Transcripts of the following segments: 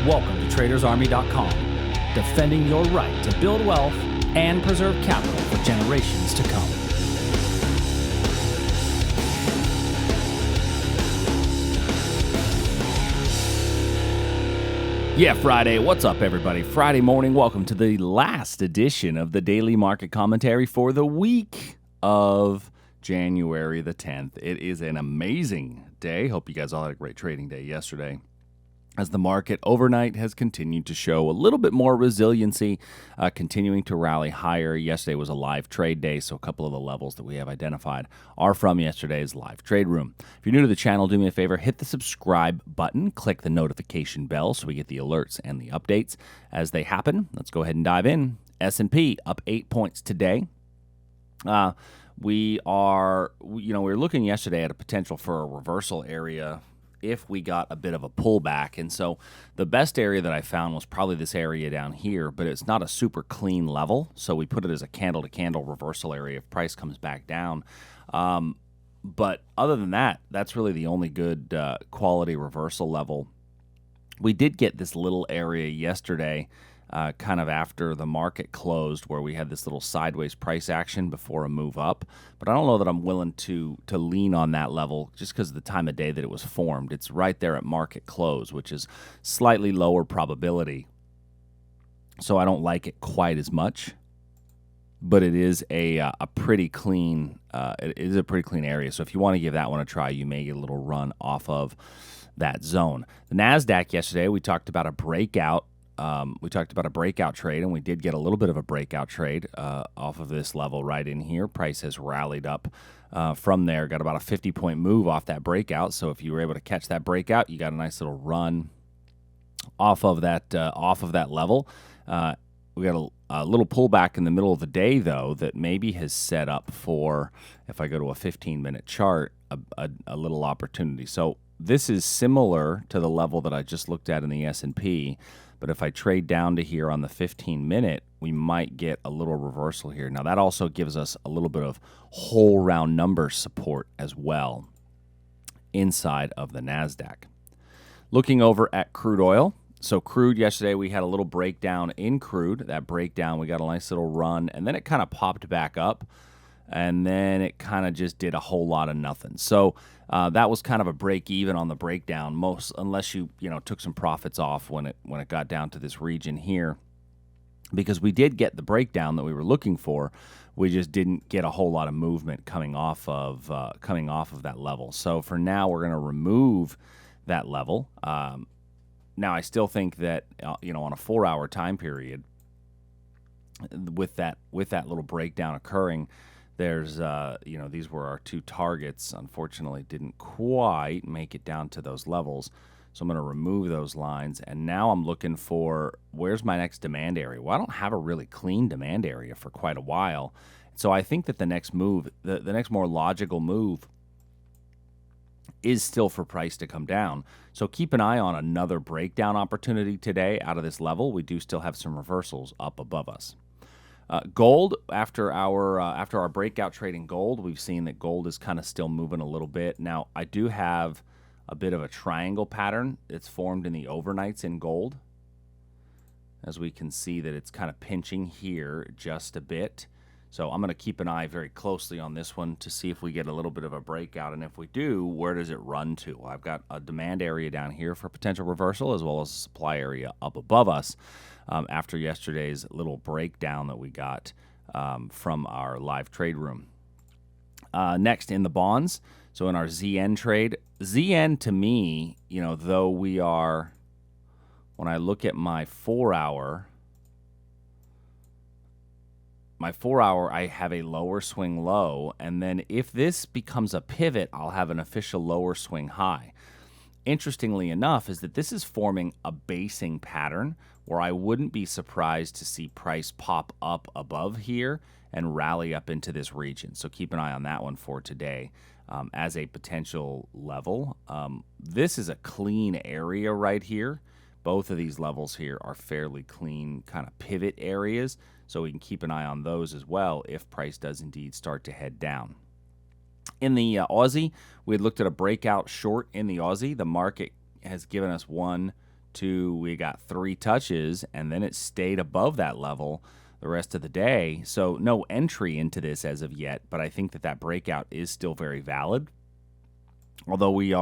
Welcome to TradersArmy.com, defending your right to build wealth and preserve capital for generations to come. Yeah, Friday. What's up, everybody? Friday morning. Welcome to the last edition of the Daily Market Commentary for the week of January the 10th. It is an amazing day. Hope you guys all had a great trading day yesterday, as the market overnight has continued to show a little bit more resiliency, continuing to rally higher. Yesterday was a live trade day, so a couple of the levels that we have identified are from yesterday's live trade room. If you're new to the channel, do me a favor, hit the subscribe button, click the notification bell so we get the alerts and the updates as they happen. Let's go ahead and dive in. S&P up 8 points today. We're looking yesterday at a potential for a reversal area if we got a bit of a pullback. And so the best area that I found was probably this area down here, but it's not a super clean level. So we put it as a candle-to-candle reversal area if price comes back down. But other than that, that's really the only good quality reversal level. We did get this little area yesterday, kind of after the market closed, where we had this little sideways price action before a move up. But I don't know that I'm willing to lean on that level just because of the time of day that it was formed. It's right there at market close, which is slightly lower probability. So I don't like it quite as much. But it is a pretty clean area. So if you want to give that one a try, you may get a little run off of that zone. The Nasdaq yesterday, we talked about a breakout. Trade, and we did get a little bit of a breakout trade off of this level right in here. Price has rallied up from there, got about a 50-point move off that breakout. So if you were able to catch that breakout, you got a nice little run off of that level. We got a little pullback in the middle of the day, though, that maybe has set up for, if I go to a 15-minute chart, a little opportunity. So this is similar to the level that I just looked at in the S&P. But if I trade down to here on the 15-minute, we might get a little reversal here. Now, that also gives us a little bit of whole round number support as well inside of the Nasdaq. Looking over at crude oil. So crude yesterday, we had a little breakdown in crude. That breakdown, we got a nice little run, and then it kind of popped back up, and then it kind of just did a whole lot of nothing. So that was kind of a break even on the breakdown, unless you took some profits off when it got down to this region here, because we did get the breakdown that we were looking for. We just didn't get a whole lot of movement coming off of that level. So for now, we're going to remove that level. Now I still think that on a 4-hour time period, with that little breakdown occurring, there's, these were our two targets. Unfortunately, didn't quite make it down to those levels. So I'm going to remove those lines. And now I'm looking for, where's my next demand area? Well, I don't have a really clean demand area for quite a while. So I think that the next move, the next more logical move, is still for price to come down. So keep an eye on another breakdown opportunity today out of this level. We do still have some reversals up above us. Gold, after our breakout trade in gold, we've seen that gold is kind of still moving a little bit. Now, I do have a bit of a triangle pattern. It's formed in the overnights in gold. As we can see that it's kind of pinching here just a bit. So I'm going to keep an eye very closely on this one to see if we get a little bit of a breakout. And if we do, where does it run to? I've got a demand area down here for potential reversal, as well as a supply area up above us. After yesterday's little breakdown that we got from our live trade room. Next, in the bonds, so in our ZN trade, ZN to me, though we are, when I look at my 4-hour, I have a lower swing low, and then if this becomes a pivot, I'll have an official lower swing high. Interestingly enough, is that this is forming a basing pattern where I wouldn't be surprised to see price pop up above here and rally up into this region. So keep an eye on that one for today as a potential level. This is a clean area right here. Both of these levels here are fairly clean kind of pivot areas, so we can keep an eye on those as well if price does indeed start to head down. In the Aussie, we had looked at a breakout short in the Aussie. The market has given us 1, 2, we got 3 touches, and then it stayed above that level the rest of the day. So no entry into this as of yet, but I think that that breakout is still very valid. Although we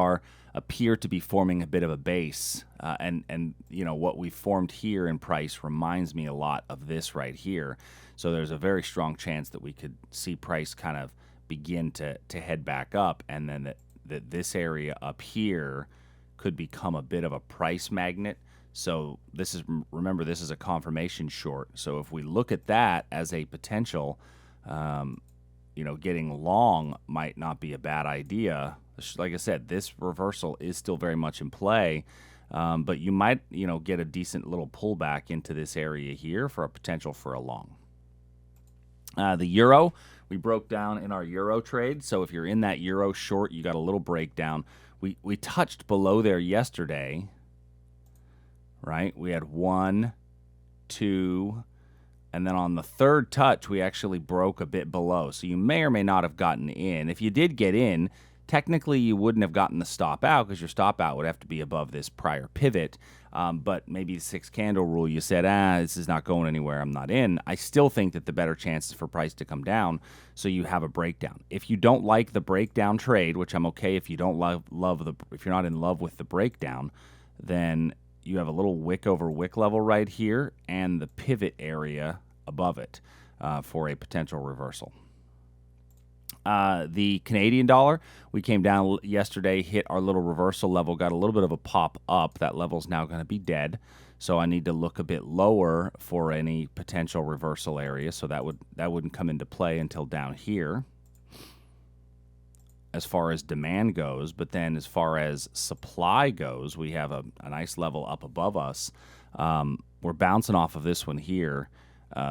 appear to be forming a bit of a base, and you know what we formed here in price reminds me a lot of this right here. So there's a very strong chance that we could see price kind of begin to head back up, and then that this area up here could become a bit of a price magnet. So remember, this is a confirmation short. So if we look at that as a potential, you know, getting long might not be a bad idea. Like I said, this reversal is still very much in play, but you might, you know, get a decent little pullback into this area here for a potential for a long. The euro, we broke down in our euro trade. So if you're in that euro short, you got a little breakdown. We touched below there yesterday, right? We had 1, 2, and then on the third touch, we actually broke a bit below. So you may or may not have gotten in. If you did get in, technically you wouldn't have gotten the stop out because your stop out would have to be above this prior pivot. But maybe the 6 candle rule, you said, this is not going anywhere, I'm not in. I still think that the better chance is for price to come down, so you have a breakdown. If you don't like the breakdown trade, which I'm okay if you don't if you're not in love with the breakdown, then you have a little wick over wick level right here and the pivot area above it for a potential reversal. The Canadian dollar, we came down yesterday, hit our little reversal level, got a little bit of a pop up. That level's now going to be dead, so I need to look a bit lower for any potential reversal area. So that wouldn't come into play until down here as far as demand goes. But then as far as supply goes, we have a nice level up above us. We're bouncing off of this one here.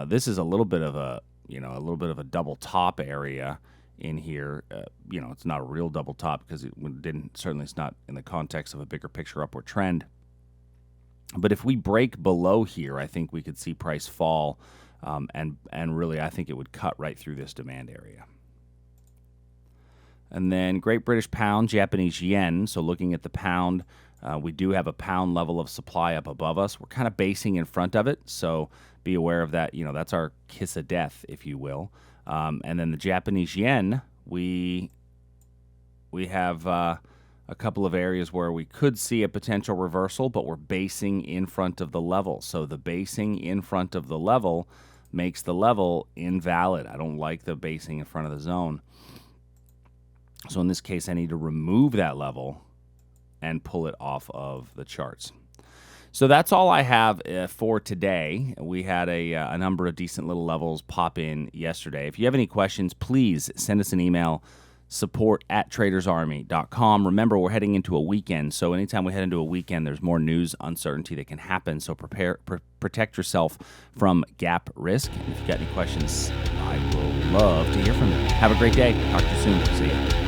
This is a little bit of a double top area in here. You know, it's not a real double top because it's not in the context of a bigger picture upward trend. But if we break below here, I think we could see price fall, and really I think it would cut right through this demand area. And then Great British Pound, Japanese Yen. So looking at the pound, we do have a pound level of supply up above us. We're kind of basing in front of it, so be aware of that. You know, that's our kiss of death, if you will. And then the Japanese yen, we have a couple of areas where we could see a potential reversal, but we're basing in front of the level. So the basing in front of the level makes the level invalid. I don't like the basing in front of the zone. So in this case, I need to remove that level and pull it off of the charts. So that's all I have for today. We had a number of decent little levels pop in yesterday. If you have any questions, please send us an email, support@tradersarmy.com. Remember, we're heading into a weekend, so anytime we head into a weekend, there's more news uncertainty that can happen. So protect yourself from gap risk. And if you've got any questions, I will love to hear from you. Have a great day. Talk to you soon. See you.